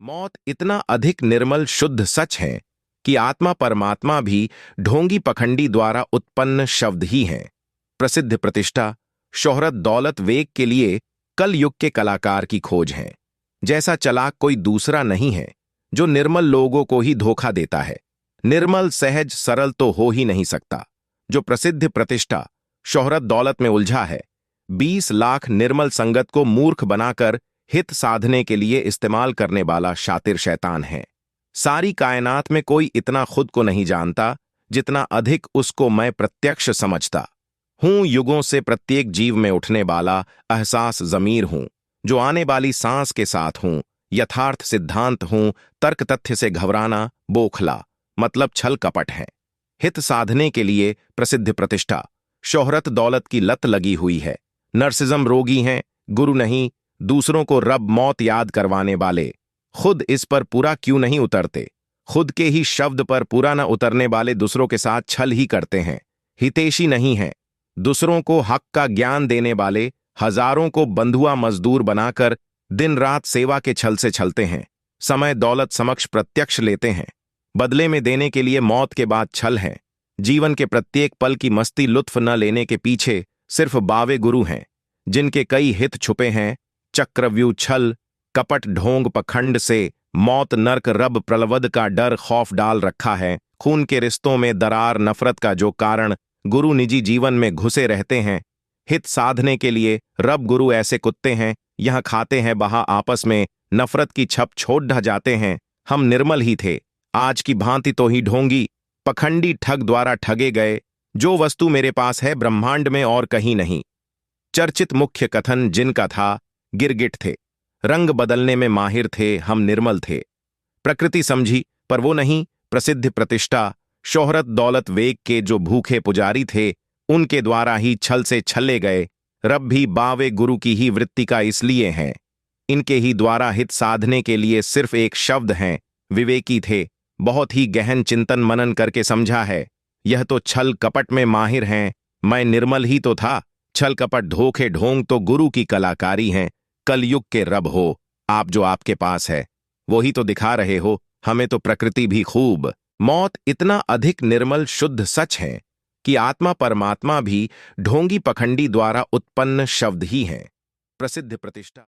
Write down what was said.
मौत इतना अधिक निर्मल शुद्ध सच है कि आत्मा परमात्मा भी ढोंगी पखंडी द्वारा उत्पन्न शब्द ही हैं। प्रसिद्ध प्रतिष्ठा, शोहरत, दौलत, वेग के लिए कल युग के कलाकार की खोज है। जैसा चालाक कोई दूसरा नहीं है जो निर्मल लोगों को ही धोखा देता है। निर्मल, सहज, सरल तो हो ही नहीं सकता जो प्रसिद्ध प्रतिष्ठा, शोहरत, दौलत में उलझा है। 20 लाख निर्मल संगत को मूर्ख बनाकर हित साधने के लिए इस्तेमाल करने वाला शातिर शैतान है। सारी कायनात में कोई इतना खुद को नहीं जानता जितना अधिक उसको मैं प्रत्यक्ष समझता हूं। युगों से प्रत्येक जीव में उठने वाला एहसास ज़मीर हूं, जो आने वाली सांस के साथ हूं। यथार्थ सिद्धांत हूं, तर्क तथ्य से घबराना बोखला, मतलब छल कपट है। हित साधने के लिए प्रसिद्ध प्रतिष्ठा, शोहरत, दौलत की लत लगी हुई है। नर्सिज्म रोगी हैं, गुरु नहीं। दूसरों को रब, मौत याद करवाने वाले खुद इस पर पूरा क्यों नहीं उतरते? खुद के ही शब्द पर पूरा न उतरने वाले दूसरों के साथ छल ही करते हैं, हितैषी नहीं हैं। दूसरों को हक का ज्ञान देने वाले हजारों को बंधुआ मजदूर बनाकर दिन रात सेवा के छल से छलते हैं। समय दौलत समक्ष प्रत्यक्ष लेते हैं, बदले में देने के लिए मौत के बाद छल है। जीवन के प्रत्येक पल की मस्ती लुत्फ न लेने के पीछे सिर्फ बावे गुरु हैं, जिनके कई हित छुपे हैं। चक्रव्यूह, छल, कपट, ढोंग, पखंड से मौत, नर्क, रब, प्रलवद का डर खौफ डाल रखा है। खून के रिश्तों में दरार, नफरत का जो कारण गुरु निजी जीवन में घुसे रहते हैं। हित साधने के लिए रब, गुरु ऐसे कुत्ते हैं, यहां खाते हैं बहा आपस में, नफरत की छप छोड़ ढह जाते हैं। हम निर्मल ही थे, आज की भांति तो ही ढोंगी पखंडी ठग द्वारा ठगे गए। जो वस्तु मेरे पास है ब्रह्मांड में और कहीं नहीं। चर्चित मुख्य कथन जिनका था, गिरगिट थे, रंग बदलने में माहिर थे, हम निर्मल थे। प्रकृति समझी पर वो नहीं। प्रसिद्ध प्रतिष्ठा, शोहरत, दौलत, वेग के जो भूखे पुजारी थे, उनके द्वारा ही छल से छले गए। रब भी बावे गुरु की ही वृत्ति का इसलिए हैं, इनके ही द्वारा हित साधने के लिए सिर्फ एक शब्द हैं। विवेकी थे, बहुत ही गहन चिंतन मनन करके समझा है। यह तो छल कपट में माहिर हैं, मैं निर्मल ही तो था। छल कपट, धोखे, ढोंग तो गुरु की कलाकारी हैं। कलयुग के रब हो आप, जो आपके पास है वो ही तो दिखा रहे हो हमें तो प्रकृति भी खूब। मौत इतना अधिक निर्मल शुद्ध सच है कि आत्मा परमात्मा भी ढोंगी पखंडी द्वारा उत्पन्न शब्द ही हैं। प्रसिद्ध प्रतिष्ठा।